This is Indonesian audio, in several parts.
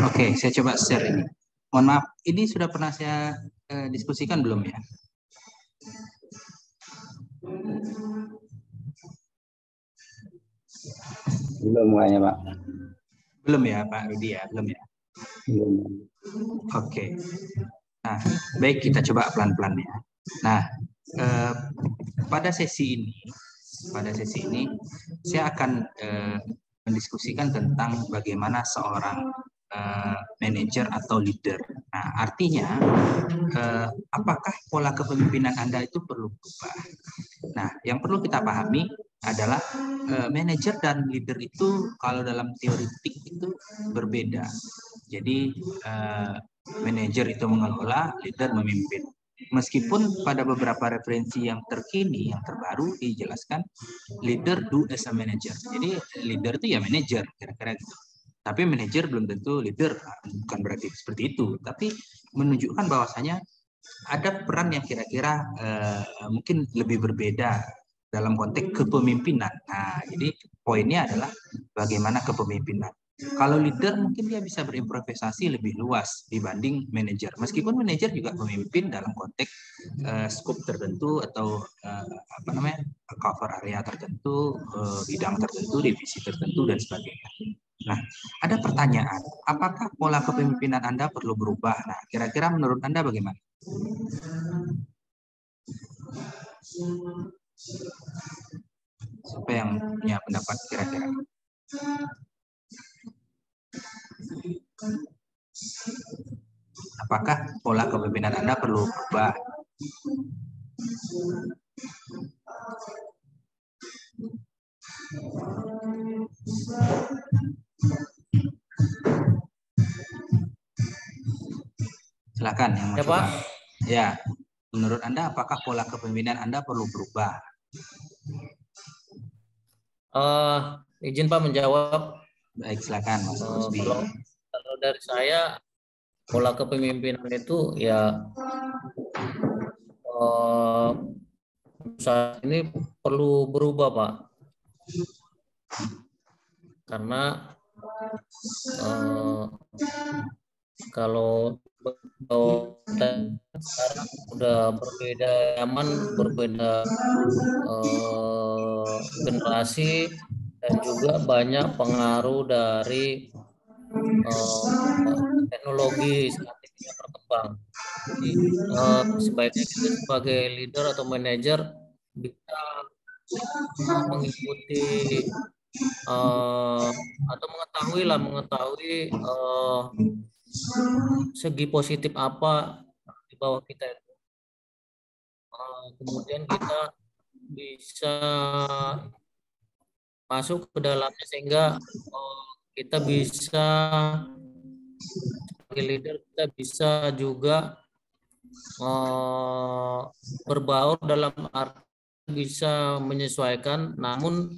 Oke, saya coba share ini. Mohon maaf, ini sudah pernah saya diskusikan belum ya? Belum kayaknya, Pak. Belum ya, Pak Rudi ya? Belum ya? Belum. Oke. Nah, baik, kita coba pelan-pelan ya. Nah, pada sesi ini saya akan mendiskusikan tentang bagaimana seorang manajer atau leader. Nah, artinya apakah pola kepemimpinan Anda itu perlu berubah? Nah, yang perlu kita pahami adalah manajer dan leader itu kalau dalam teoretik itu berbeda. Jadi manajer itu mengelola, leader memimpin. Meskipun pada beberapa referensi yang terkini, yang terbaru dijelaskan leader do as a manager. Jadi leader itu ya manajer, kira-kira gitu. Tapi manajer belum tentu leader, bukan berarti seperti itu. Tapi menunjukkan bahwasanya ada peran yang kira-kira mungkin lebih berbeda dalam konteks kepemimpinan. Nah, jadi poinnya adalah bagaimana kepemimpinan. Kalau leader mungkin dia bisa berimprovisasi lebih luas dibanding manajer. Meskipun manajer juga memimpin dalam konteks scope tertentu atau cover area tertentu, bidang tertentu, divisi tertentu dan sebagainya. Nah, ada pertanyaan, apakah pola kepemimpinan Anda perlu berubah? Nah, kira-kira menurut Anda bagaimana? Siapa yang punya pendapat kira-kira? Apakah pola kepemimpinan Anda perlu berubah? Silakan yang mau coba. Ya, menurut Anda apakah pola kepemimpinan Anda perlu berubah? Izin Pak menjawab. Baik, silakan Mas Rusdi. Kalau dari saya pola kepemimpinan itu ya saat ini perlu berubah Pak. Karena kalau sekarang udah berbeda zaman, berbeda generasi, dan juga banyak pengaruh dari teknologi saat ini yang berkembang. Jadi, sebaiknya kita sebagai leader atau manajer bisa mengikuti atau mengetahui segi positif apa di bawah kita itu. Kemudian kita bisa masuk ke dalamnya sehingga kita bisa sebagai leader kita bisa juga berbaur dalam arti bisa menyesuaikan, namun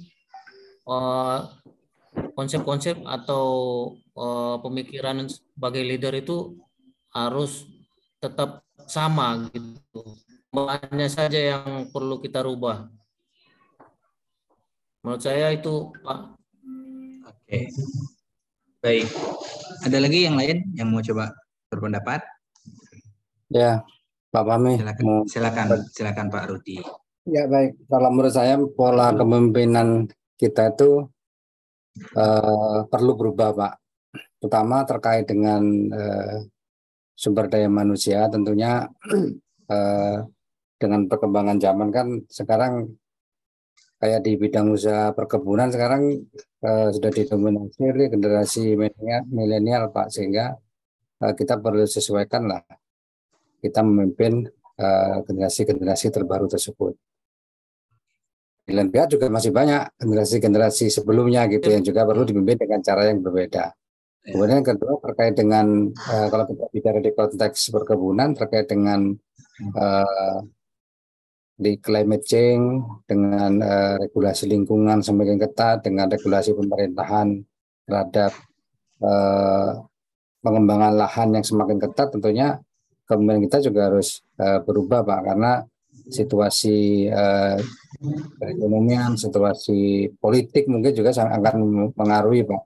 konsep-konsep atau pemikiran sebagai leader itu harus tetap sama gitu. Hanya saja yang perlu kita rubah. Menurut saya itu, Pak. Oke. Baik. Ada lagi yang lain yang mau coba berpendapat? Ya, Pak Fahmi. Silakan Pak Rudi. Ya, baik. Kalau menurut saya pola kepemimpinan kita itu perlu berubah, Pak. Terutama terkait dengan sumber daya manusia, tentunya dengan perkembangan zaman kan sekarang kayak di bidang usaha perkebunan sekarang sudah didominasi oleh generasi milenial, Pak, sehingga kita perlu sesuaikan lah kita memimpin generasi-generasi terbaru tersebut. Di lain pihak juga masih banyak generasi-generasi sebelumnya gitu yang juga perlu dipimpin dengan cara yang berbeda. Kemudian yang kedua terkait dengan kalau kita bicara di konteks perkebunan terkait dengan di climate change, dengan regulasi lingkungan semakin ketat, dengan regulasi pemerintahan terhadap pengembangan lahan yang semakin ketat, tentunya kepemimpinan kita juga harus berubah, Pak, karena situasi perekonomian, situasi politik mungkin juga akan mempengaruhi, Pak.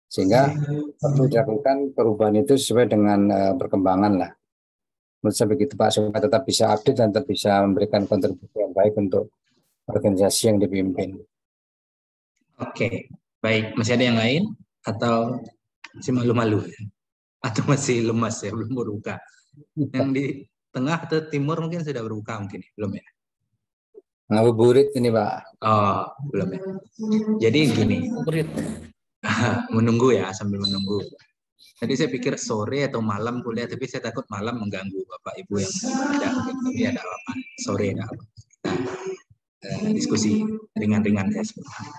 Sehingga perlu dilakukan perubahan itu sesuai dengan perkembangan lah. Menurut saya begitu, Pak, supaya tetap bisa update dan tetap bisa memberikan kontribusi yang baik untuk organisasi yang dipimpin. Oke, baik. Masih ada yang lain atau masih malu-malu atau masih lemas ya, belum berbuka? Yang di tengah atau timur mungkin sudah berbuka mungkin, belum ya? Ngabuburit ini, Pak. Oh, belum ya. Jadi gini, menunggu ya, sambil menunggu. Tadi saya pikir sore atau malam kuliah, tapi saya takut malam mengganggu Bapak Ibu yang ada. Tapi ada apa? Sore ada apa? Kita diskusi ringan-ringan ya sebenarnya.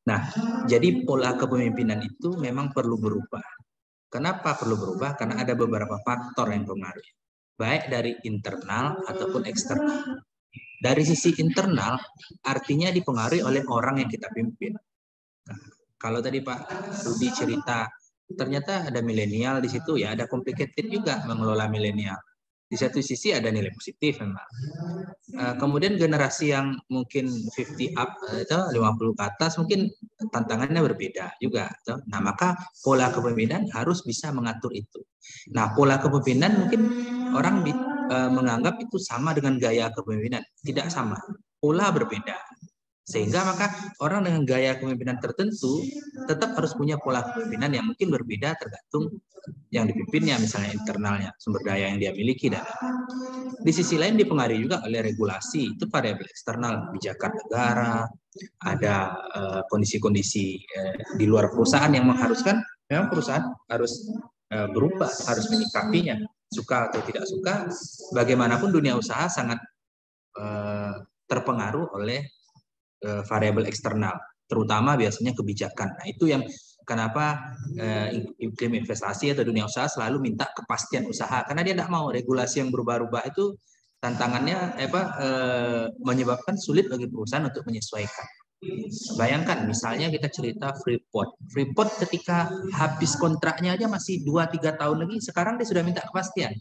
Nah, jadi pola kepemimpinan itu memang perlu berubah. Kenapa perlu berubah? Karena ada beberapa faktor yang mempengaruhi, baik dari internal ataupun eksternal. Dari sisi internal, artinya dipengaruhi oleh orang yang kita pimpin. Nah, kalau tadi Pak Rudi cerita, ternyata ada milenial di situ ya, ada complicated juga mengelola milenial. Di satu sisi ada nilai positif memang. Kemudian generasi yang mungkin 50 up atau 50 ke atas mungkin tantangannya berbeda juga. Nah, maka pola kepemimpinan harus bisa mengatur itu. Nah, pola kepemimpinan mungkin orang menganggap itu sama dengan gaya kepemimpinan. Tidak sama. Pola berbeda. Sehingga maka orang dengan gaya kepemimpinan tertentu tetap harus punya pola kepemimpinan yang mungkin berbeda tergantung yang dipimpinnya, misalnya internalnya, sumber daya yang dia miliki. Dan di sisi lain dipengaruhi juga oleh regulasi, itu variabel eksternal, kebijakan negara, ada kondisi-kondisi di luar perusahaan yang mengharuskan memang perusahaan harus berubah, harus menyikapinya, suka atau tidak suka. Bagaimanapun dunia usaha sangat terpengaruh oleh variabel eksternal, terutama biasanya kebijakan. Nah, itu yang kenapa iklim investasi atau dunia usaha selalu minta kepastian usaha, karena dia tidak mau regulasi yang berubah-ubah itu tantangannya menyebabkan sulit bagi perusahaan untuk menyesuaikan. Bayangkan misalnya kita cerita Freeport ketika habis kontraknya aja masih 2-3 tahun lagi, sekarang dia sudah minta kepastian.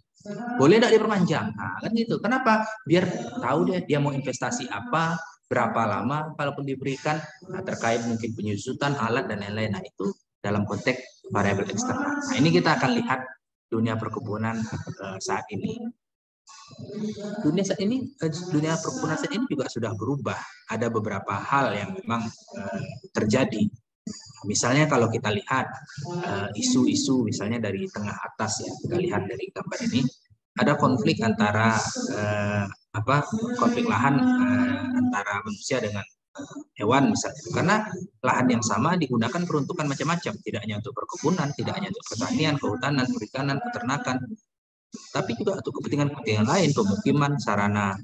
Boleh tidak diperpanjang? Nah, kan gitu. Kenapa? Biar tahu dia mau investasi apa, berapa lama kalaupun diberikan, terkait mungkin penyusutan alat dan lain-lain. Nah, itu dalam konteks variabel eksternal. Nah, ini kita akan lihat dunia perkebunan saat ini. Dunia perkebunan saat ini juga sudah berubah. Ada beberapa hal yang memang terjadi. Misalnya kalau kita lihat isu-isu misalnya dari tengah atas ya, kita lihat dari gambar ini, ada konflik antara konflik lahan antara manusia dengan hewan misalnya, karena lahan yang sama digunakan peruntukan macam-macam, tidak hanya untuk perkebunan, tidak hanya untuk pertanian, kehutanan, perikanan, peternakan, tapi juga untuk kepentingan-kepentingan lain, pemukiman, sarana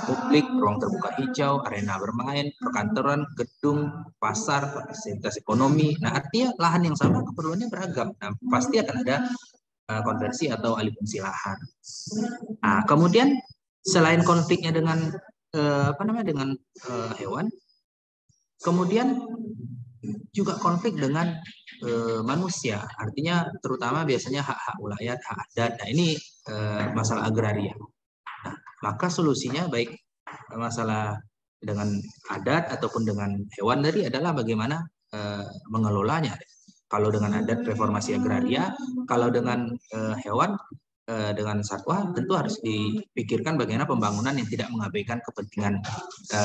publik, ruang terbuka hijau, arena bermain, perkantoran, gedung, pasar, fasilitas ekonomi. Nah, artinya lahan yang sama keperluannya beragam. Nah, pasti akan ada konversi atau alih fungsi lahan. Nah, kemudian selain konfliknya dengan hewan, kemudian juga konflik dengan manusia, artinya terutama biasanya hak-hak wilayah, hak adat. Nah, ini masalah agraria. Nah, maka solusinya baik masalah dengan adat ataupun dengan hewan tadi adalah bagaimana mengelolanya. Kalau dengan adat reformasi agraria, kalau dengan hewan dengan satwa tentu harus dipikirkan bagaimana pembangunan yang tidak mengabaikan kepentingan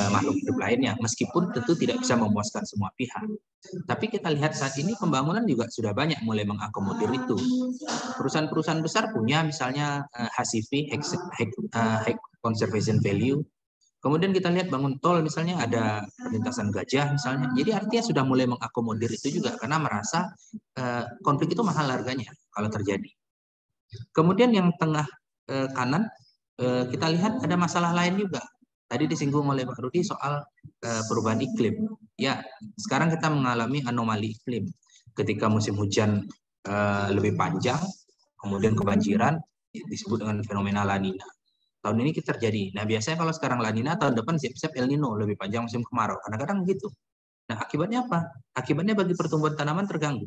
makhluk hidup lainnya, meskipun tentu tidak bisa memuaskan semua pihak. Tapi kita lihat saat ini pembangunan juga sudah banyak mulai mengakomodir itu. Perusahaan-perusahaan besar punya misalnya HCV, High Conservation Value. Kemudian kita lihat bangun tol misalnya ada perlintasan gajah misalnya. Jadi artinya sudah mulai mengakomodir itu juga karena merasa konflik itu mahal harganya kalau terjadi. Kemudian yang tengah kanan kita lihat ada masalah lain juga. Tadi disinggung oleh Pak Rudi soal perubahan iklim. Ya, sekarang kita mengalami anomali iklim. Ketika musim hujan lebih panjang, kemudian kebanjiran disebut dengan fenomena La Nina. Tahun ini kita terjadi. Nah, biasanya kalau sekarang La Nina, tahun depan siap-siap El Nino, lebih panjang musim kemarau. Kadang-kadang begitu. Nah, akibatnya apa? Akibatnya bagi pertumbuhan tanaman terganggu.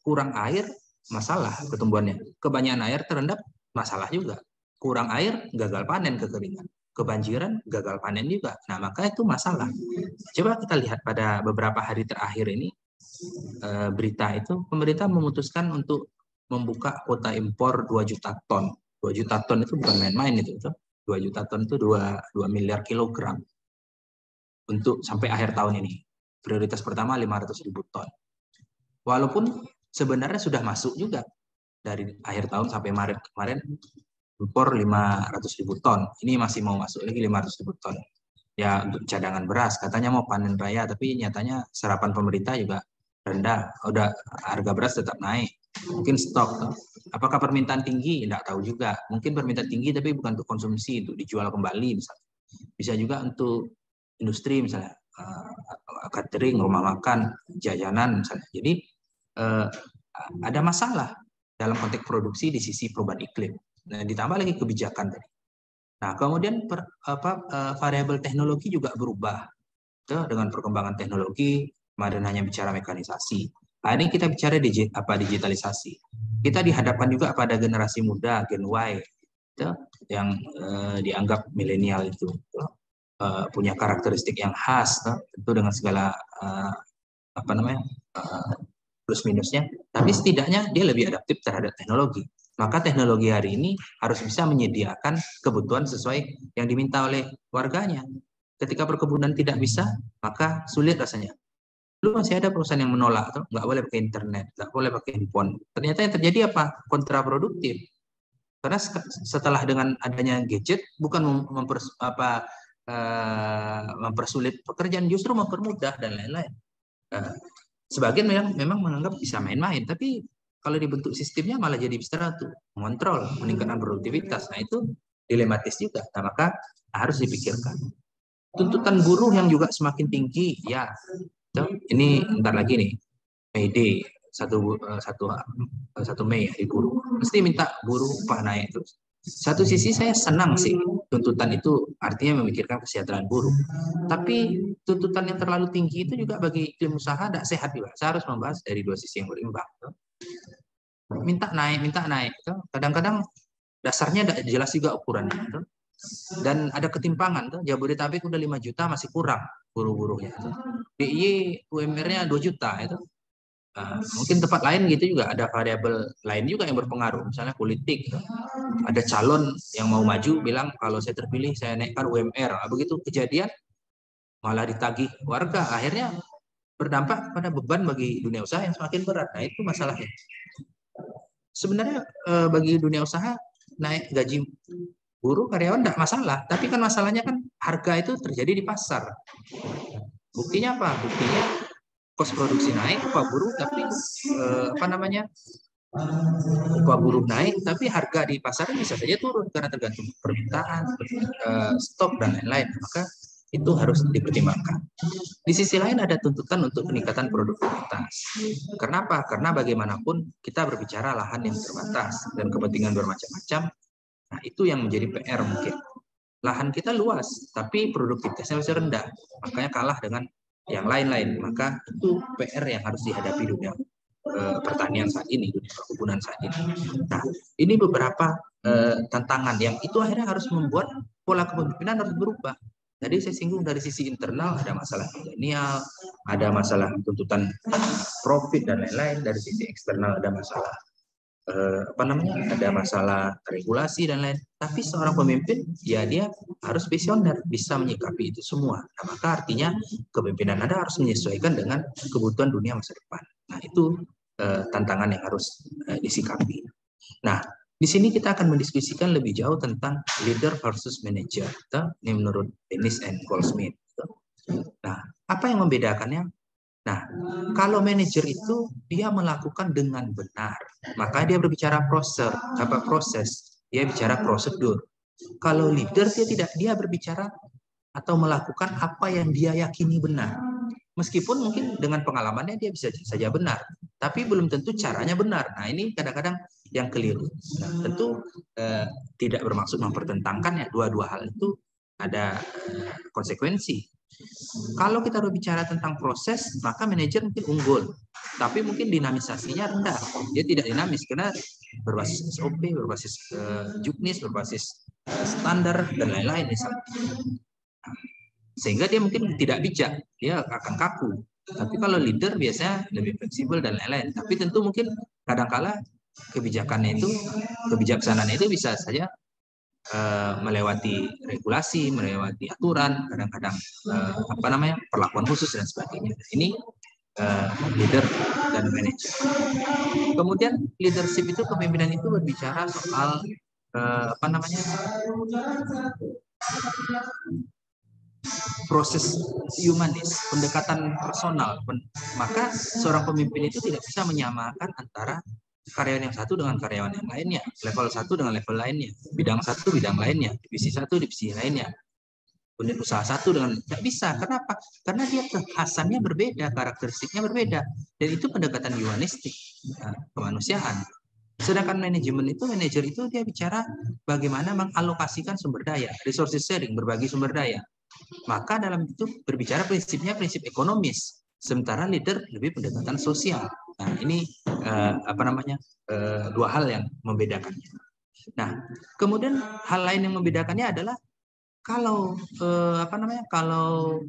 Kurang air, masalah pertumbuhannya. Kebanyakan air terendap, masalah juga. kurang air, gagal panen, kekeringan. Kebanjiran, gagal panen juga. Nah, maka itu masalah. Coba kita lihat pada beberapa hari terakhir ini, berita itu, pemerintah memutuskan untuk membuka kuota impor 2 juta ton. 2 juta ton itu bukan main-main itu. 2 juta ton itu 2 miliar kilogram. Untuk sampai akhir tahun ini. Prioritas pertama 500.000 ton. Walaupun sebenarnya sudah masuk juga. Dari akhir tahun sampai Maret kemarin, impor 500.000 ton. Ini masih mau masuk lagi 500.000 ton. Ya untuk cadangan beras, katanya mau panen raya, tapi nyatanya serapan pemerintah juga rendah. Udah harga beras tetap naik. Mungkin stok. Apakah permintaan tinggi? Tidak tahu juga. Mungkin permintaan tinggi tapi bukan untuk konsumsi, untuk dijual kembali misalnya. Bisa juga untuk industri misalnya, catering, rumah makan, jajanan misalnya. Jadi ada masalah dalam konteks produksi di sisi perubahan iklim. Nah, ditambah lagi kebijakan tadi. Nah, kemudian variabel teknologi juga berubah. Dengan perkembangan teknologi, kemarin hanya bicara mekanisasi. Nah, ini kita bicara digitalisasi. Kita dihadapkan juga pada generasi muda, Gen Y, yang dianggap milenial itu punya karakteristik yang khas, tentu dengan segala plus minusnya. Tapi setidaknya dia lebih adaptif terhadap teknologi. Maka teknologi hari ini harus bisa menyediakan kebutuhan sesuai yang diminta oleh warganya. Ketika perkebunan tidak bisa, maka sulit rasanya. Dulu masih ada perusahaan yang menolak, nggak boleh pakai internet, nggak boleh pakai handphone. Ternyata yang terjadi apa? Kontraproduktif. Karena setelah dengan adanya gadget, bukan mempersulit pekerjaan, justru mempermudah dan lain-lain. Sebagian memang menganggap bisa main-main, tapi kalau dibentuk sistemnya malah jadi bisa tuh mengontrol, meningkatkan produktivitas. Nah itu dilematis juga. Nah, maka harus dipikirkan. Tuntutan buruh yang juga semakin tinggi, ya. Ini ntar lagi nih, May Day, 1 Mei hari buruh. Mesti minta buruh upah naik terus. Satu sisi saya senang sih tuntutan itu artinya memikirkan kesejahteraan buruh. Tapi tuntutan yang terlalu tinggi itu juga bagi iklim usaha tidak sehat juga. Saya harus membahas dari dua sisi yang berimbang. Minta naik. Kadang-kadang dasarnya tidak jelas juga ukurannya. Dan ada ketimpangan. Jabodetabek udah 5 juta masih kurang buruh-buruhnya. DIY UMR-nya 2 juta. Mungkin tempat lain gitu juga ada variabel lain juga yang berpengaruh. Misalnya politik. Ada calon yang mau maju bilang kalau saya terpilih saya naikkan UMR. Begitu kejadian malah ditagih warga. Akhirnya berdampak pada beban bagi dunia usaha yang semakin berat. Nah itu masalahnya. Sebenarnya bagi dunia usaha naik gaji buruh karyawan tidak masalah, tapi kan masalahnya kan harga itu terjadi di pasar. Buktinya apa? Buktinya kos produksi naik, upah buruh tapi upah buruh naik, tapi harga di pasar bisa saja turun karena tergantung permintaan, stok dan lain-lain. Maka itu harus dipertimbangkan. Di sisi lain ada tuntutan untuk peningkatan produktivitas. Kenapa? Karena bagaimanapun kita berbicara lahan yang terbatas dan kepentingan bermacam-macam. Nah, itu yang menjadi PR mungkin. Lahan kita luas, tapi produktivitasnya masih rendah. Makanya kalah dengan yang lain-lain. Maka itu PR yang harus dihadapi dunia pertanian saat ini, dunia perkebunan saat ini. Nah, ini beberapa tantangan yang itu akhirnya harus membuat pola kepemimpinan harus berubah. Jadi saya singgung dari sisi internal ada masalah milenial, ada masalah tuntutan profit dan lain-lain. Dari sisi eksternal ada masalah ada masalah regulasi dan lain. Tapi seorang pemimpin ya dia harus visioner, bisa menyikapi itu semua. Nah, maka artinya kepemimpinan Anda harus menyesuaikan dengan kebutuhan dunia masa depan. Nah, itu tantangan yang harus disikapi. Nah, di sini kita akan mendiskusikan lebih jauh tentang leader versus manager. Ini menurut Dennis and Goldsmith. Nah, apa yang membedakannya? Nah, kalau manajer itu dia melakukan dengan benar, maka dia berbicara proses, dia bicara prosedur. Kalau leader dia berbicara atau melakukan apa yang dia yakini benar. Meskipun mungkin dengan pengalamannya dia bisa saja benar, tapi belum tentu caranya benar. Nah, ini kadang-kadang yang keliru. Nah, tentu tidak bermaksud mempertentangkan ya, dua-dua hal itu ada konsekuensi. Kalau kita berbicara tentang proses, maka manajer mungkin unggul. tapi mungkin dinamisasinya rendah. Dia tidak dinamis karena berbasis SOP, berbasis juknis, berbasis standar dan lain-lain misalnya. Sehingga dia mungkin tidak bijak, dia akan kaku. Tapi kalau leader biasanya lebih fleksibel dan lain-lain. Tapi tentu mungkin kadang-kala kebijaksanaan itu bisa saja melewati regulasi, melewati aturan, kadang-kadang perlakuan khusus dan sebagainya. Ini leader dan manajer. Kemudian leadership itu, kepemimpinan itu berbicara soal proses humanis, pendekatan personal. Maka seorang pemimpin itu tidak bisa menyamakan antara karyawan yang satu dengan karyawan yang lainnya, level satu dengan level lainnya, bidang satu bidang lainnya, divisi satu divisi lainnya, unit usaha satu dengan, tidak bisa. Kenapa? Karena dia kekhasannya berbeda, karakteristiknya berbeda, dan itu pendekatan humanistik, kemanusiaan. Sedangkan manajemen itu, manajer itu dia bicara bagaimana mengalokasikan sumber daya, resources sharing, berbagi sumber daya. Maka dalam itu berbicara prinsipnya prinsip ekonomis, sementara leader lebih pendekatan sosial. Nah, ini dua hal yang membedakannya. Nah, kemudian hal lain yang membedakannya adalah kalau kalau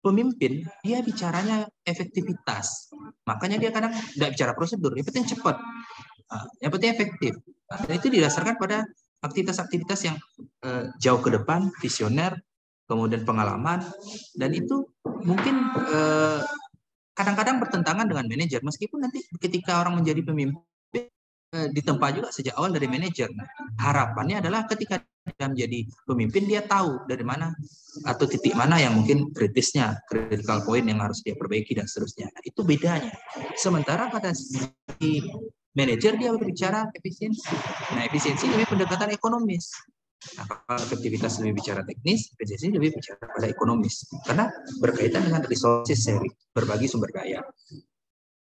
pemimpin dia bicaranya efektivitas, makanya dia kadang tidak bicara prosedur, yang penting cepat, yang penting efektif. Dan itu didasarkan pada aktivitas-aktivitas yang jauh ke depan, visioner, kemudian pengalaman, dan itu mungkin kadang-kadang bertentangan dengan manajer, meskipun nanti ketika orang menjadi pemimpin ditempa juga sejak awal dari manajer. Nah, harapannya adalah ketika dia menjadi pemimpin, dia tahu dari mana atau titik mana yang mungkin kritisnya, critical point yang harus dia perbaiki dan seterusnya. Nah, itu bedanya. Sementara pada si manajer dia berbicara efisiensi. Nah, efisiensi lebih pendekatan ekonomis. Nah, kalau efektivitas lebih bicara teknis, efisiensi lebih bicara pada ekonomis. Karena berkaitan dengan resources sharing, berbagi sumber daya.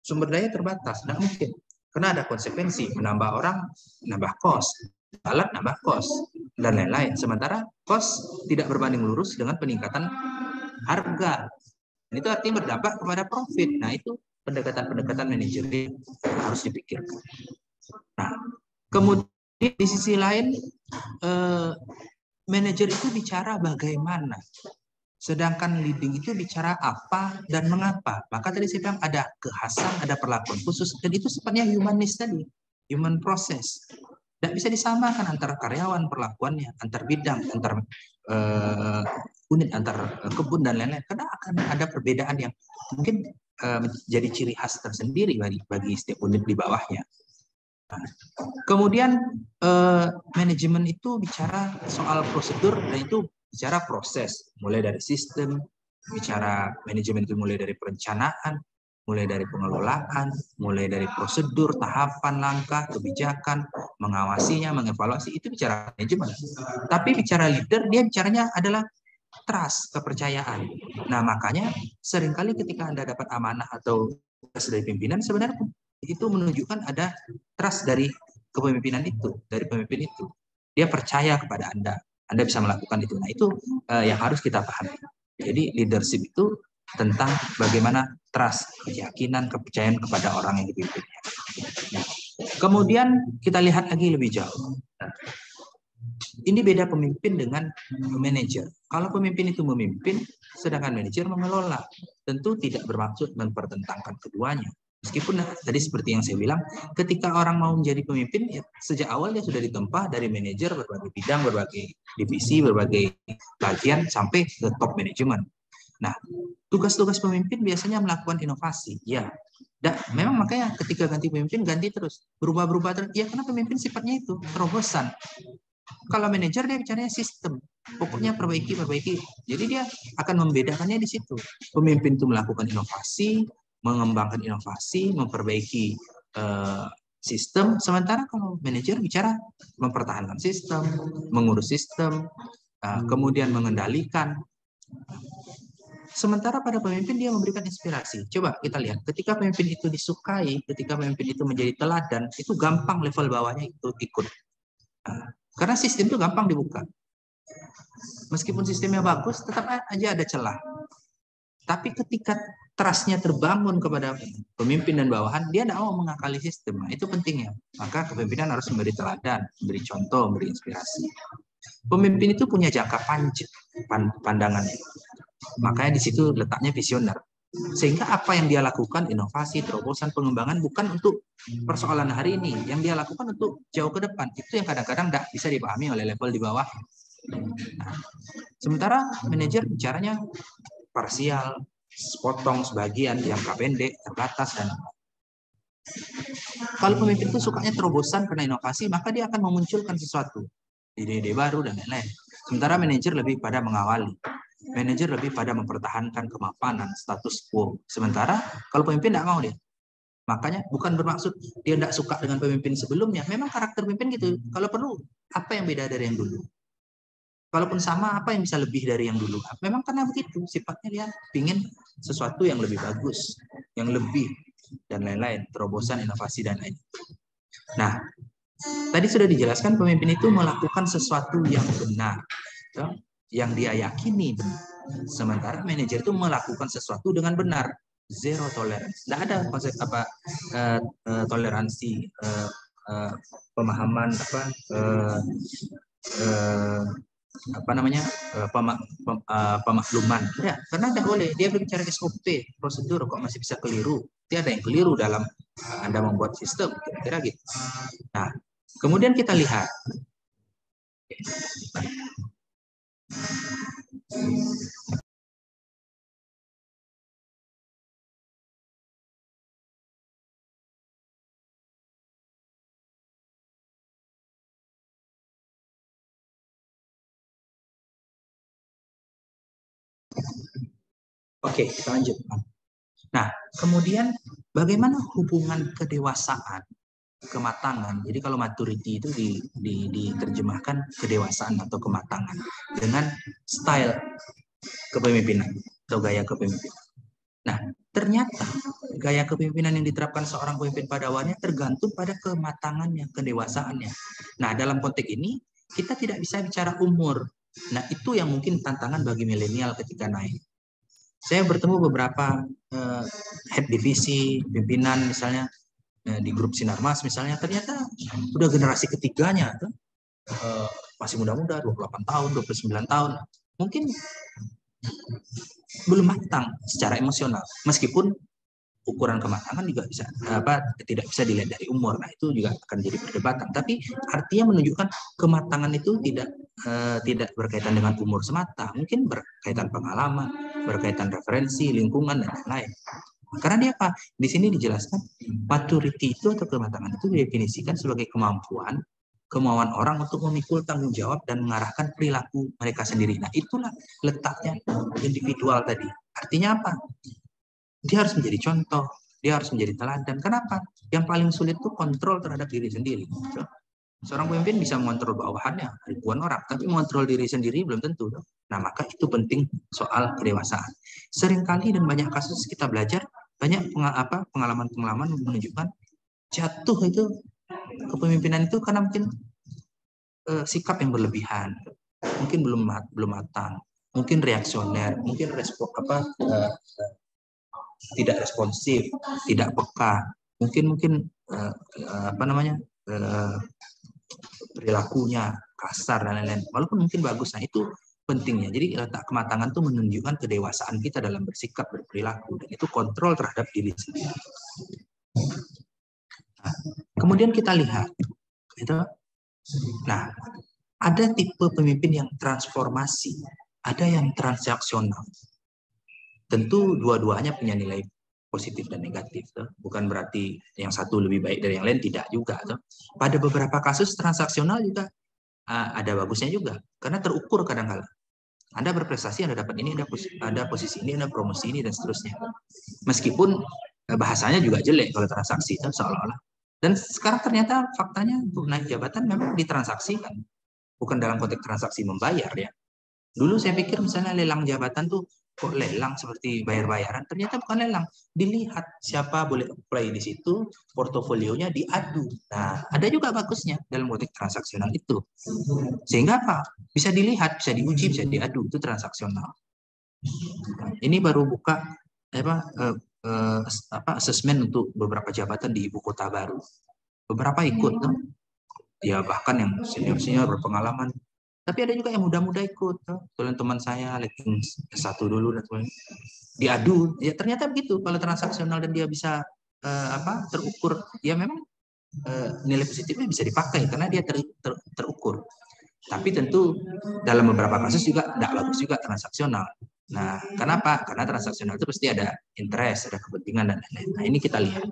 Sumber daya terbatas, tidak mungkin. Karena ada konsekuensi, menambah orang, nambah kos, alat nambah kos, dan lain-lain. Sementara kos tidak berbanding lurus dengan peningkatan harga. Dan itu artinya berdampak kepada profit. Nah, itu pendekatan-pendekatan manajerial harus dipikirkan. Nah, kemudian di sisi lain, manajer itu bicara bagaimana. Sedangkan leading itu bicara apa dan mengapa. Maka tadi saya bilang ada kekhasan, ada perlakuan khusus, dan itu sifatnya humanis tadi, human process. Tidak bisa disamakan antara karyawan perlakuannya, antar bidang, antar unit, antar kebun dan lain-lain. Karena akan ada perbedaan yang mungkin menjadi ciri khas tersendiri bagi setiap unit di bawahnya. Nah, kemudian manajemen itu bicara soal prosedur, dan itu bicara proses, mulai dari sistem, bicara manajemen itu mulai dari perencanaan, mulai dari pengelolaan, mulai dari prosedur, tahapan, langkah, kebijakan, mengawasinya, mengevaluasi, itu bicara manajemen. Tapi bicara leader, dia bicaranya adalah trust, kepercayaan. Nah, makanya seringkali ketika Anda dapat amanah atau tugas dari pimpinan, sebenarnya itu menunjukkan ada trust dari kepemimpinan itu, dari pemimpin itu. Dia percaya kepada Anda bisa melakukan itu. Nah, itu yang harus kita pahami. Jadi leadership itu tentang bagaimana trust, keyakinan, kepercayaan kepada orang yang dipimpinnya. Nah, kemudian kita lihat lagi lebih jauh. Nah, ini beda pemimpin dengan manajer. Kalau pemimpin itu memimpin, sedangkan manajer mengelola. Tentu tidak bermaksud mempertentangkan keduanya. Meskipun tadi seperti yang saya bilang, ketika orang mau menjadi pemimpin, ya, sejak awal dia sudah ditempa dari manajer berbagai bidang, berbagai divisi, berbagai bagian, sampai ke top manajemen. Nah, tugas-tugas pemimpin biasanya melakukan inovasi. Ya, memang makanya ketika ganti pemimpin, ganti terus. Berubah-berubah terus. Ya, karena pemimpin sifatnya itu, terobosan. Kalau manajer dia bicaranya sistem. Pokoknya perbaiki. Jadi dia akan membedakannya di situ. Pemimpin itu melakukan inovasi, mengembangkan inovasi, memperbaiki sistem. Sementara kalau manajer bicara mempertahankan sistem, mengurus sistem, kemudian mengendalikan. Sementara pada pemimpin dia memberikan inspirasi. Coba kita lihat, ketika pemimpin itu disukai, ketika pemimpin itu menjadi teladan, itu gampang level bawahnya itu ikut. Karena sistem itu gampang dibuka. Meskipun sistemnya bagus, tetap aja ada celah. Tapi ketika trust-nya terbangun kepada pemimpin dan bawahan, dia tidak mau mengakali sistem. Nah, itu pentingnya. Maka kepemimpinan harus memberi teladan, memberi contoh, memberi inspirasi. Pemimpin itu punya jangka pandangannya. Makanya di situ letaknya visioner. Sehingga apa yang dia lakukan, inovasi, terobosan, pengembangan, bukan untuk persoalan hari ini. Yang dia lakukan untuk jauh ke depan. Itu yang kadang-kadang tidak bisa dipahami oleh level di bawah. Nah, sementara manajer bicaranya parsial, sepotong, sebagian, jangka pendek, terbatas, dan kalau pemimpin itu sukanya terobosan karena inovasi, maka dia akan memunculkan sesuatu, ide-ide baru dan lain-lain. Sementara manajer lebih pada mengawali. Manajer lebih pada mempertahankan kemapanan, status quo. Sementara kalau pemimpin tidak mau dia. Makanya bukan bermaksud dia tidak suka dengan pemimpin sebelumnya. Memang karakter pemimpin gitu. Kalau perlu, apa yang beda dari yang dulu? Kalaupun sama, apa yang bisa lebih dari yang dulu? Memang karena begitu. Sifatnya dia ingin sesuatu yang lebih bagus, yang lebih, dan lain-lain. Terobosan, inovasi, dan lain. Nah, tadi sudah dijelaskan pemimpin itu melakukan sesuatu yang benar. Yang dia yakini benar. Sementara manajer itu melakukan sesuatu dengan benar, zero tolerance. Tidak ada konsep toleransi, pemahaman pemakluman. Ya, karena tidak boleh. Dia berbicara SOP, prosedur, kok masih bisa keliru. Dia ada yang keliru dalam Anda membuat sistem, kira-kira gitu. Nah, kemudian kita lihat. Oke, kita lanjut. Nah, kemudian bagaimana hubungan kedewasaan, kematangan? Jadi kalau maturity itu diterjemahkan kedewasaan atau kematangan dengan style kepemimpinan atau gaya kepemimpinan. Nah, ternyata gaya kepemimpinan yang diterapkan seorang pemimpin pada awalnya tergantung pada kematangannya, kedewasaannya. Nah, dalam konteks ini kita tidak bisa bicara umur. Nah, itu yang mungkin tantangan bagi milenial ketika naik. Saya bertemu beberapa head divisi, pimpinan misalnya di grup Sinarmas misalnya, ternyata udah generasi ketiganya tuh, masih muda-muda, 28 tahun, 29 tahun. Mungkin belum matang secara emosional, meskipun ukuran kematangan juga tidak bisa dilihat dari umur. Nah, itu juga akan jadi perdebatan. Tapi artinya menunjukkan kematangan itu tidak berkaitan dengan umur semata, mungkin berkaitan pengalaman, berkaitan referensi, lingkungan, dan lain-lain. Karena dia apa? Di sini dijelaskan maturity itu atau kematangan itu didefinisikan sebagai kemauan orang untuk memikul tanggung jawab dan mengarahkan perilaku mereka sendiri. Nah, itulah letaknya individual tadi. Artinya apa? Dia harus menjadi contoh, dia harus menjadi teladan. Kenapa? Yang paling sulit itu kontrol terhadap diri sendiri. Seorang pemimpin bisa mengontrol bawahannya, ribuan orang, tapi mengontrol diri sendiri belum tentu. Nah, maka itu penting soal kedewasaan. Seringkali dan banyak kasus kita belajar, banyak pengalaman-pengalaman menunjukkan jatuh itu kepemimpinan itu karena mungkin sikap yang berlebihan, mungkin belum matang, mungkin reaksioner, mungkin tidak responsif, tidak peka, mungkin perilakunya kasar dan lain-lain. Walaupun mungkin bagus, nah itu pentingnya. Jadi letak kematangan itu menunjukkan kedewasaan kita dalam bersikap, berperilaku, dan itu kontrol terhadap diri sendiri. Nah, kemudian kita lihat, nah ada tipe pemimpin yang transformasi, ada yang transaksional. Tentu dua-duanya punya nilai positif dan negatif. Bukan berarti yang satu lebih baik dari yang lain, tidak juga. Pada beberapa kasus transaksional juga ada bagusnya juga. Karena terukur kadang-kala. Anda berprestasi, Anda dapat ini, ada posisi ini, ada promosi ini, dan seterusnya. Meskipun bahasanya juga jelek kalau transaksi, seolah-olah. Dan sekarang ternyata faktanya untuk naik jabatan memang ditransaksikan. Bukan dalam konteks transaksi membayar ya. Dulu saya pikir misalnya lelang jabatan tuh kok lelang seperti bayar-bayaran, ternyata bukan lelang. Dilihat siapa boleh apply di situ, portofolionya diadu. Nah, ada juga bagusnya dalam konteks transaksional itu. Sehingga apa? Bisa dilihat, bisa diuji, bisa diadu, itu transaksional. Ini baru buka asesmen untuk beberapa jabatan di ibu kota baru. Beberapa ikut tuh. Ya bahkan yang senior-senior berpengalaman. Tapi ada juga yang muda-muda ikut tuh. Teman saya ranking S1 dulu dan sebagainya. Diadu, ya ternyata begitu. Kalau transaksional dan dia bisa terukur, ya memang nilai positifnya bisa dipakai karena dia terukur. Tapi tentu dalam beberapa kasus juga tidak bagus juga transaksional. Nah, kenapa? Karena transaksional itu pasti ada interest, ada kepentingan dan lain-lain. Nah, ini kita lihat.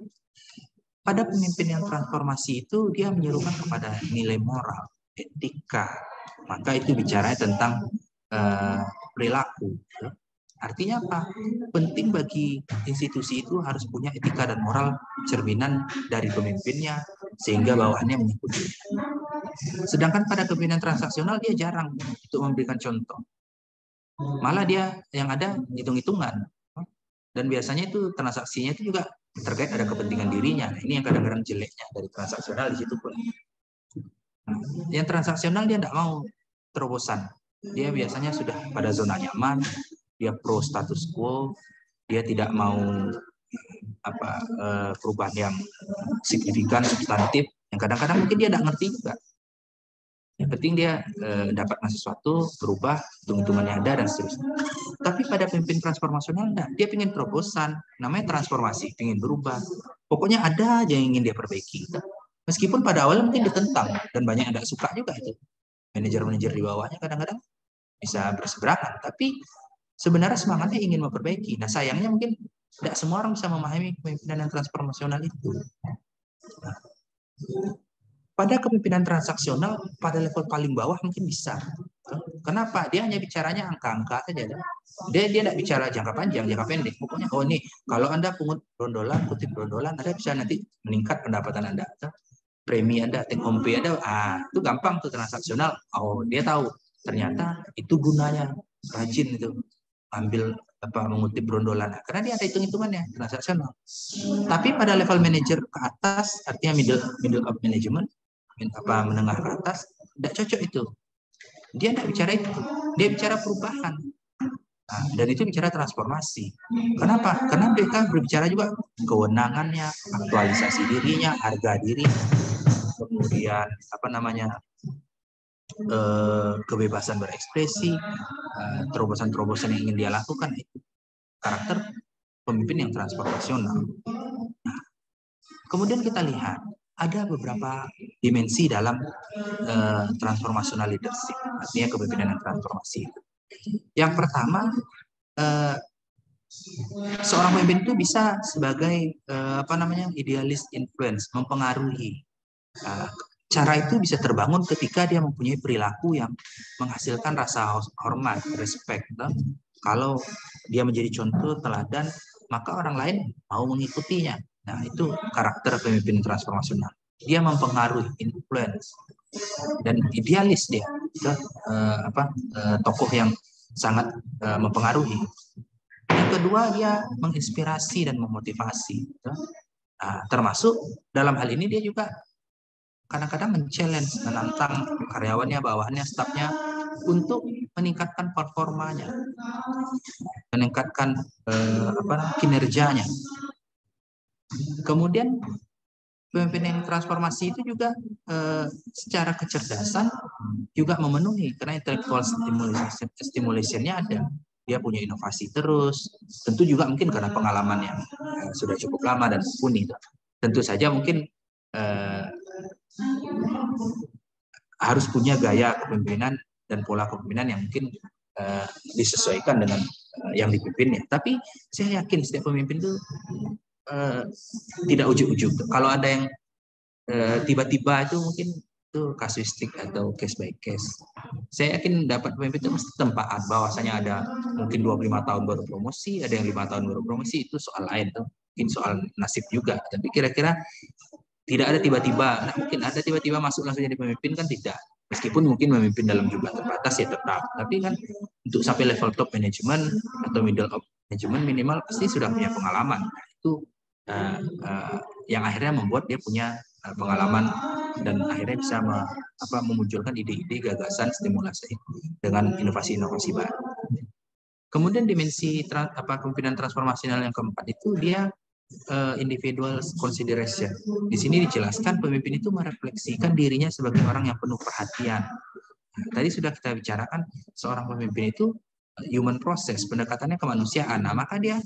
Pada pemimpin yang transformasi itu dia menyerukan kepada nilai moral, etika. Maka itu bicara tentang perilaku. Artinya apa? Penting bagi institusi itu harus punya etika dan moral cerminan dari pemimpinnya sehingga bawahannya mengikuti. Sedangkan pada kepemimpinan transaksional dia jarang untuk memberikan contoh. Malah dia yang ada hitung-hitungan. Dan biasanya itu transaksinya itu juga terkait ada kepentingan dirinya. Ini yang kadang-kadang jeleknya dari transaksional di situ pun. Yang transaksional dia tidak mau terobosan. Dia biasanya sudah pada zona nyaman, dia pro status quo, dia tidak mau perubahan yang signifikan, substantif, yang kadang-kadang mungkin dia tidak ngerti juga. Yang penting dia dapat sesuatu, berubah, hitung-hitungannya ada, dan seterusnya. Tapi pada pemimpin transformasional, enggak. Dia ingin terobosan, namanya transformasi, ingin berubah. Pokoknya ada aja yang ingin dia perbaiki. Meskipun pada awal mungkin ditentang, dan banyak yang tidak suka juga itu. Manajer-manajer di bawahnya kadang-kadang bisa berseberangan, tapi sebenarnya semangatnya ingin memperbaiki. Nah sayangnya mungkin tidak semua orang bisa memahami kepemimpinan yang transformasional itu. Nah, pada kepemimpinan transaksional, pada level paling bawah mungkin bisa. Kenapa? Dia hanya bicaranya angka-angka saja. Dia tidak bicara jangka panjang, jangka pendek. Pokoknya, oh ini, kalau Anda pungut brondolan, kutip brondolan, Anda bisa nanti meningkat pendapatan Anda. Premi Anda, take home pay Anda, itu gampang tuh transaksional. Oh, dia tahu. Ternyata itu gunanya. Rajin itu. Ambil mengutip brondolan. Karena dia ada hitung-hitungannya, transaksional. Tapi pada level manager ke atas, artinya middle of management, menengah ke atas, tidak cocok itu. Dia tidak bicara itu, dia bicara perubahan. Nah, dan itu bicara transformasi. Kenapa? Karena mereka berbicara juga kewenangannya, aktualisasi dirinya, harga diri, kemudian kebebasan berekspresi, terobosan-terobosan yang ingin dia lakukan. Itu karakter pemimpin yang transformasional. Nah, kemudian kita lihat ada beberapa dimensi dalam transformational leadership, artinya kepemimpinan yang transformasi. Yang pertama, seorang pemimpin itu bisa sebagai idealis influence, mempengaruhi. Cara itu bisa terbangun ketika dia mempunyai perilaku yang menghasilkan rasa hormat, respect. Kalau dia menjadi contoh teladan, maka orang lain mau mengikutinya. Nah, itu karakter pemimpin transformasional. Dia mempengaruhi, influence, dan idealis dia. Tokoh yang sangat mempengaruhi. Yang kedua, dia menginspirasi dan memotivasi. Termasuk dalam hal ini dia juga kadang-kadang men-challenge, menantang karyawannya, bawahannya, stafnya untuk meningkatkan performanya, meningkatkan kinerjanya. Kemudian pemimpin yang transformasi itu juga secara kecerdasan juga memenuhi, karena intellectual stimulation-nya ada. Dia punya inovasi terus, tentu juga mungkin karena pengalaman yang sudah cukup lama dan mumpuni. Tentu saja mungkin harus punya gaya kepemimpinan dan pola kepemimpinan yang mungkin disesuaikan dengan yang dipimpinnya. Tapi saya yakin setiap pemimpin itu tidak ujuk-ujuk. Kalau ada yang tiba-tiba itu mungkin itu kasuistik atau case by case. Saya yakin dapat pemimpin itu mesti tempaan, bahwasanya ada mungkin 25 tahun baru promosi, ada yang 5 tahun baru promosi, itu soal lain tuh. Mungkin soal nasib juga. Tapi kira-kira tidak ada tiba-tiba, mungkin ada tiba-tiba masuk langsung jadi pemimpin kan tidak. Meskipun mungkin memimpin dalam jumlah terbatas ya tetap. Tapi kan untuk sampai level top management atau middle of management minimal pasti sudah punya pengalaman. Itu yang akhirnya membuat dia punya pengalaman dan akhirnya bisa memunculkan ide-ide, gagasan, stimulasi dengan inovasi-inovasi baru. Kemudian dimensi kepemimpinan transformasional yang keempat itu dia individual consideration. Di sini dijelaskan pemimpin itu merefleksikan dirinya sebagai orang yang penuh perhatian. Tadi sudah kita bicarakan seorang pemimpin itu human process, pendekatannya kemanusiaan. Nah, maka dia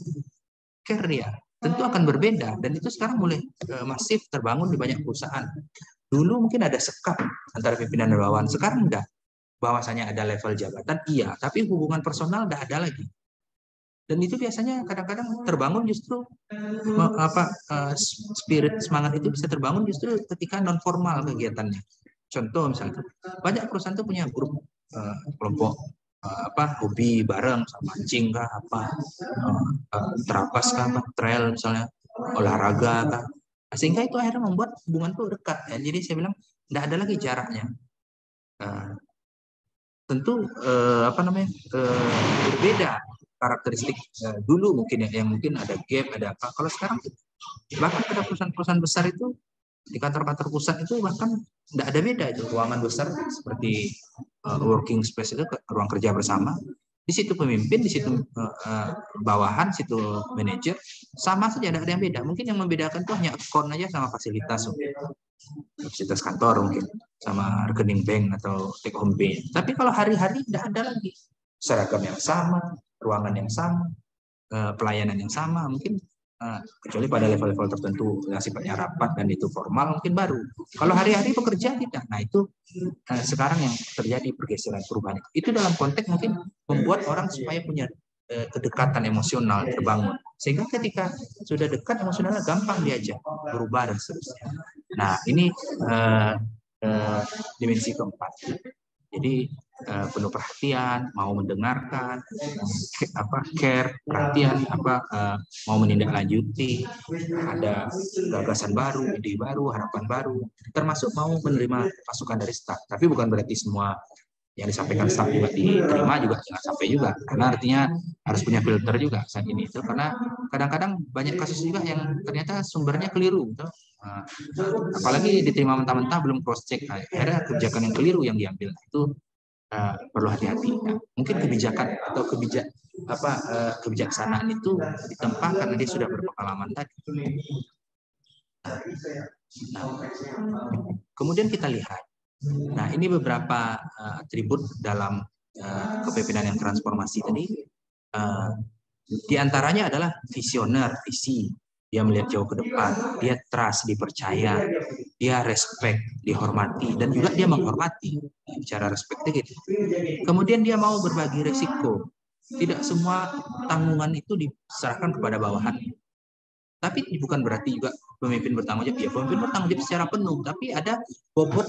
care dia tentu akan berbeda, dan itu sekarang mulai masif terbangun di banyak perusahaan. Dulu mungkin ada sekat antara pimpinan dan bawahan, sekarang enggak. Bahwasanya ada level jabatan, iya, tapi hubungan personal enggak ada lagi. Dan itu biasanya kadang-kadang terbangun justru spirit semangat itu bisa terbangun justru ketika non formal kegiatannya. Contoh misalnya banyak perusahaan itu punya grup kelompok hobi bareng, sama mancing kah, terapas kah, trail misalnya, olahraga kah. Sehingga itu akhirnya membuat hubungan itu dekat ya. Jadi saya bilang tidak ada lagi jaraknya. Tentu berbeda karakteristik dulu mungkin ya, yang mungkin ada gap, ada apa. Kalau sekarang bahkan pada perusahaan-perusahaan besar itu, di kantor-kantor pusat itu bahkan tidak ada beda itu, ruangan besar seperti working space itu, ruang kerja bersama. Di situ pemimpin, di situ bawahan, situ manajer, sama saja, tidak ada yang beda. Mungkin yang membedakan itu hanya account aja sama fasilitas kantor mungkin, sama rekening bank atau take home pay. Tapi kalau hari-hari tidak ada lagi. Seragam yang sama, ruangan yang sama, pelayanan yang sama, mungkin kecuali pada level-level tertentu yang sifatnya rapat dan itu formal mungkin baru. Kalau hari-hari bekerja tidak. Nah itu sekarang yang terjadi pergeseran, perubahan itu dalam konteks mungkin membuat orang supaya punya kedekatan emosional terbangun, sehingga ketika sudah dekat emosionalnya gampang diajak berubah dan seterusnya. Nah ini dimensi keempat. Jadi penuh perhatian, mau mendengarkan, care, perhatian, mau menindaklanjuti, ada gagasan baru, ide baru, harapan baru, termasuk mau menerima masukan dari staf. Tapi bukan berarti semua yang disampaikan staf juga diterima, juga jangan sampai juga, karena artinya harus punya filter juga saat ini itu, karena kadang-kadang banyak kasus juga yang ternyata sumbernya keliru gitu. Apalagi diterima mentah-mentah belum cross check, akhirnya kebijakan yang keliru yang diambil. Itu perlu hati-hati. Nah, mungkin kebijakan atau kebijaksanaan itu ditempa karena dia sudah berpengalaman tadi. Nah, kemudian kita lihat. Nah, ini beberapa atribut dalam kepemimpinan yang transformasi tadi. Di antaranya adalah visioner, visi. Dia melihat jauh ke depan, dia trust, dipercaya, dia respect, dihormati, dan juga dia menghormati. Bicara respectnya gitu. Kemudian dia mau berbagi resiko. Tidak semua tanggungan itu diserahkan kepada bawahan. Tapi bukan berarti juga pemimpin bertanggung jawab. Ya, pemimpin bertanggung jawab secara penuh, tapi ada bobot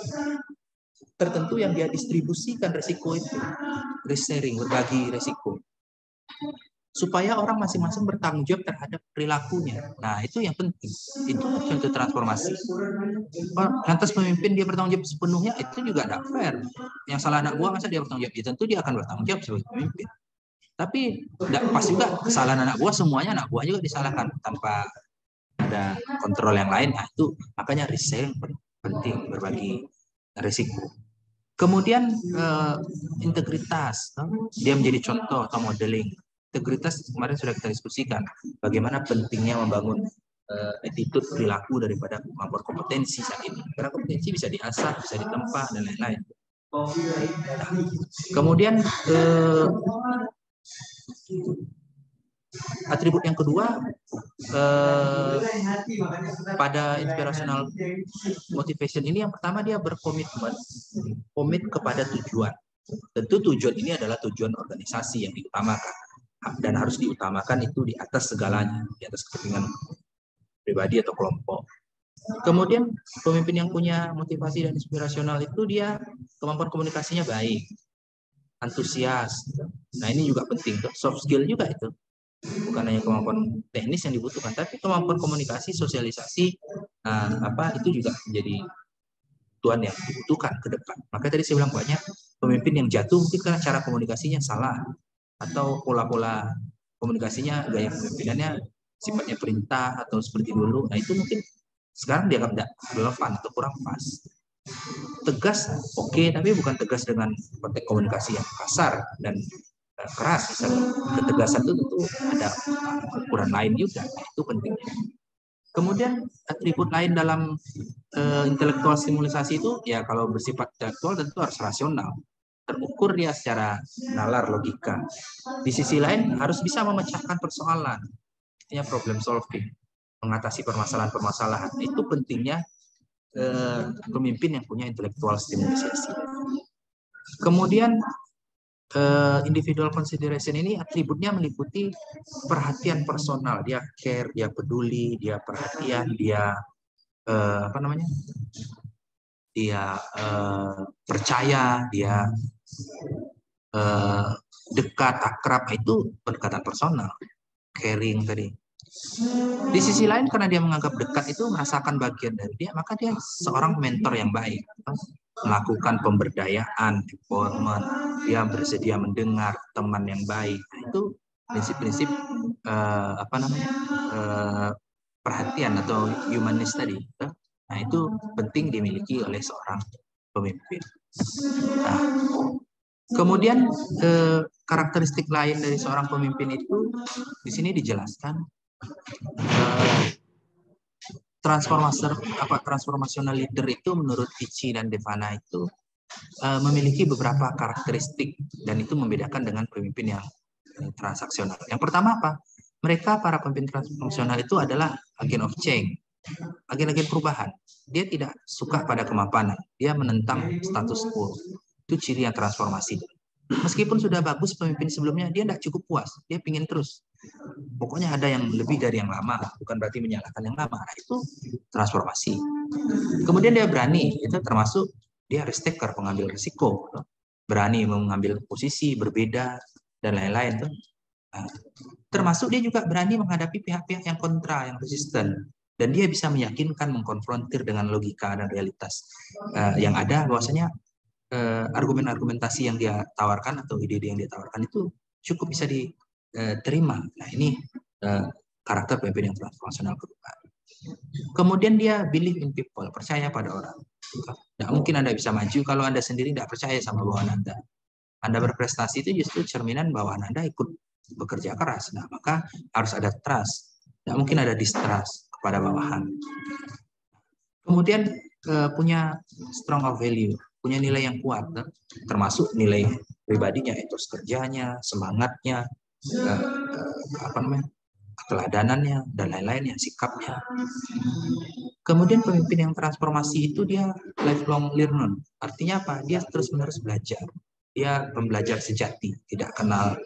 tertentu yang dia distribusikan resiko itu. Risk sharing, berbagi resiko. Supaya orang masing-masing bertanggung jawab terhadap perilakunya. Nah, itu yang penting. Itu contoh transformasi. Lantas pemimpin dia bertanggung jawab sepenuhnya, itu juga tidak fair. Yang salah anak buah, masa dia bertanggung jawab? Ya, tentu dia akan bertanggung jawab sebagai pemimpin. Tapi tidak pas juga kesalahan anak buah, semuanya anak buah juga disalahkan tanpa ada kontrol yang lain. Nah, itu makanya risk sharing penting, berbagi risiko. Kemudian integritas, dia menjadi contoh atau modeling. Integritas kemarin sudah kita diskusikan bagaimana pentingnya membangun attitude, perilaku daripada kemampuan kompetensi saat ini. Karena kompetensi bisa diasah, bisa ditempa, dan lain-lain. Nah, kemudian atribut yang kedua pada inspirational motivation ini, yang pertama dia berkomitmen, komit kepada tujuan. Tentu tujuan ini adalah tujuan organisasi yang diutamakan dan harus diutamakan itu di atas segalanya, di atas kepentingan pribadi atau kelompok. Kemudian pemimpin yang punya motivasi dan inspirasional itu dia kemampuan komunikasinya baik, antusias. Nah ini juga penting, soft skill juga itu. Bukan hanya kemampuan teknis yang dibutuhkan, tapi kemampuan komunikasi, sosialisasi, itu juga menjadi tuan yang dibutuhkan ke depan. Maka tadi saya bilang banyak pemimpin yang jatuh mungkin karena cara komunikasinya salah, atau pola-pola komunikasinya, gaya kepemimpinannya sifatnya perintah atau seperti dulu. Nah itu mungkin sekarang dianggap tidak relevan atau kurang pas. Tegas, oke, tapi bukan tegas dengan konteks komunikasi yang kasar dan keras misalnya. Ketegasan itu tentu ada ukuran lain juga, itu penting. Kemudian atribut lain dalam intelektual stimulasi itu ya kalau bersifat intelektual tentu harus rasional, terukur dia secara nalar logika. Di sisi lain harus bisa memecahkan persoalan, artinya problem solving, mengatasi permasalahan-permasalahan. Itu pentingnya pemimpin yang punya intelektual stimulasi. Kemudian individual consideration ini atributnya meliputi perhatian personal, dia care, dia peduli, dia perhatian, dia dia percaya, dia dekat, akrab, itu pendekatan personal, caring tadi. Di sisi lain karena dia menganggap dekat itu merasakan bagian dari dia, maka dia seorang mentor yang baik, melakukan pemberdayaan, empowerment, dia bersedia mendengar, teman yang baik. Itu prinsip-prinsip perhatian atau humanis tadi. Nah, itu penting dimiliki oleh seorang pemimpin. Nah, kemudian karakteristik lain dari seorang pemimpin itu di sini dijelaskan transformational leader itu menurut Tichy dan Devana itu memiliki beberapa karakteristik dan itu membedakan dengan pemimpin yang transaksional. Yang pertama apa? Mereka para pemimpin transformasional itu adalah agen of change, agen-agen perubahan. Dia tidak suka pada kemapanan, dia menentang status quo. Itu ciri yang transformasi. Meskipun sudah bagus pemimpin sebelumnya, dia tidak cukup puas, dia ingin terus. Pokoknya ada yang lebih dari yang lama, bukan berarti menyalahkan yang lama. Nah, itu transformasi. Kemudian dia berani, itu termasuk dia risk taker, pengambil risiko, berani mengambil posisi berbeda dan lain-lain. Nah, termasuk dia juga berani menghadapi pihak-pihak yang kontra, yang resisten, dan dia bisa meyakinkan, mengkonfrontir dengan logika dan realitas yang ada, bahwasanya argumen-argumentasi yang dia tawarkan atau ide-ide yang dia tawarkan itu cukup bisa diterima. Nah, ini karakter pemimpin yang transformasional kedua. Kemudian dia believe in people, percaya pada orang. Tidak mungkin Anda bisa maju kalau Anda sendiri tidak percaya sama bawahan Anda. Anda berprestasi itu justru cerminan bawahan Anda ikut bekerja keras. Nah, maka harus ada trust. Tidak mungkin ada distrust kepada bawahan. Kemudian punya strong of value, punya nilai yang kuat, termasuk nilai pribadinya, etos kerjanya, semangatnya, keteladanannya, dan lain-lainnya, sikapnya. Kemudian pemimpin yang transformasi itu dia lifelong learner. Artinya apa? Dia terus-menerus belajar. Dia pembelajar sejati, tidak kenal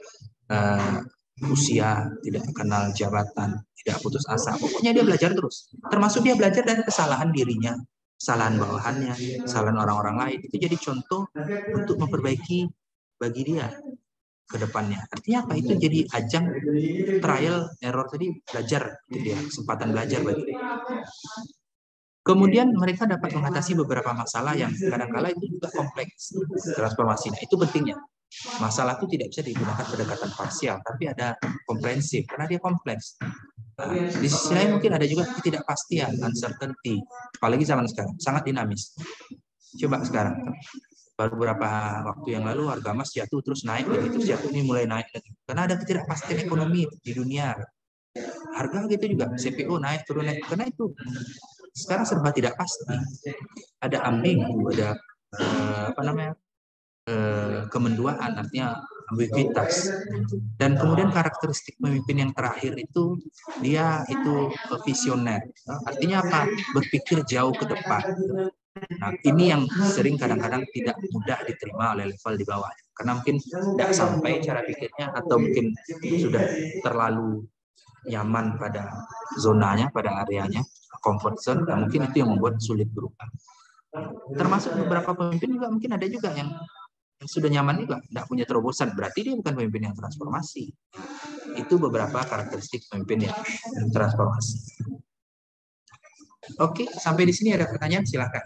usia, tidak kenal jabatan, tidak putus asa. Pokoknya dia belajar terus. Termasuk dia belajar dari kesalahan dirinya, kesalahan bawahannya, kesalahan orang-orang lain. Itu jadi contoh untuk memperbaiki bagi dia ke depannya. Artinya apa? Itu jadi ajang trial error tadi, belajar gitu ya, kesempatan belajar bagi dia. Kemudian mereka dapat mengatasi beberapa masalah yang kadang-kala itu juga kompleks. Transformasi. Nah, itu pentingnya. Masalah itu tidak bisa digunakan pendekatan parsial, tapi ada komprehensif karena dia kompleks. Nah, di sisi lain mungkin ada juga ketidakpastian, uncertainty, apalagi zaman sekarang sangat dinamis. Coba sekarang, baru beberapa waktu yang lalu harga emas jatuh terus naik lagi, terus jatuh ini mulai naik lagi karena ada ketidakpastian ekonomi di dunia. Harga gitu juga, CPO naik turun naik karena itu sekarang serba tidak pasti. Ada ambigu, ada kemenduaan, artinya ambiguitas. Dan kemudian karakteristik pemimpin yang terakhir itu dia itu visioner. Artinya apa? Berpikir jauh ke depan. Nah, ini yang sering kadang-kadang tidak mudah diterima oleh level di bawah. Karena mungkin tidak sampai cara pikirnya atau mungkin sudah terlalu nyaman pada zonanya, pada areanya, comfort zone. Nah, mungkin itu yang membuat sulit berubah. Termasuk beberapa pemimpin juga mungkin ada juga yang sudah nyaman juga, tidak punya terobosan, berarti dia bukan pemimpin yang transformasi. Itu beberapa karakteristik pemimpin yang transformasi. Oke, sampai di sini ada pertanyaan, silakan.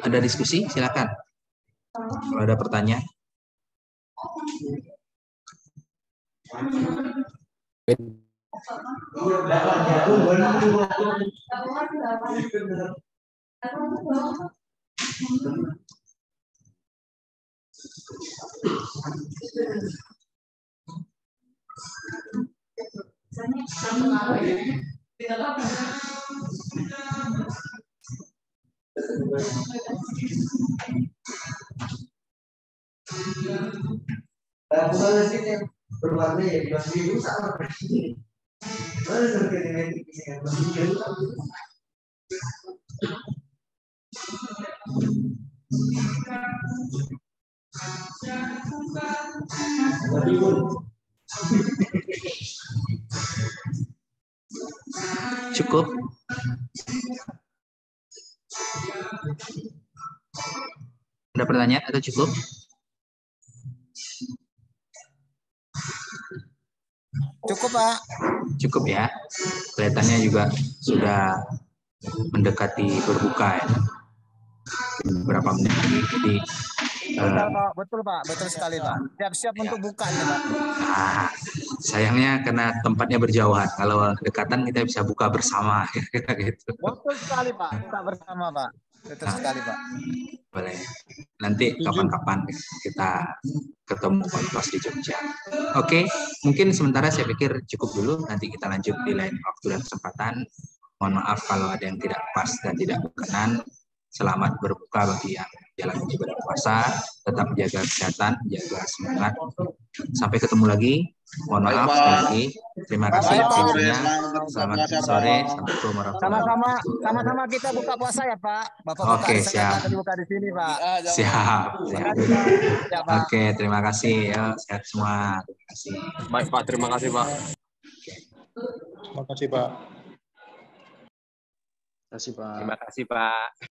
Ada diskusi, silakan. Kalau ada pertanyaan. Cukup? Ada pertanyaan atau cukup? Cukup, Pak. Cukup ya. Kelihatannya juga sudah mendekati berbuka ya. Beberapa menit lagi. Jadi Betul, Pak. Betul sekali, Pak. Siap-siap untuk buka nih, Pak. nah, sayangnya karena tempatnya berjauhan. Kalau dekatan kita bisa buka bersama gitu. Betul sekali, Pak. Buka bersama, Pak. Betul sekali, Pak. Boleh. Nanti kapan-kapan kita ketemu pas di Jogja. Oke, mungkin sementara saya pikir cukup dulu. Nanti kita lanjut di lain waktu dan kesempatan. Mohon maaf kalau ada yang tidak pas dan tidak berkenan. Selamat berbuka bagi yang jalan ibadah puasa. Tetap jaga kesehatan, jaga semangat. Sampai ketemu lagi. Mohon maaf sekali lagi. Terima kasih waktunya. Selamat sore. Assalamualaikum warahmatullahi wabarakatuh. Sama-sama kita buka puasa ya, Pak. Bapak buka Oke, di sana, siap. kita buka di sini, Pak. Siap. Ya, Pak. Oke, terima kasih. Ya, sehat semua. Terima kasih. Baik Pak, terima kasih Pak. Terima kasih Pak. Terima kasih Pak.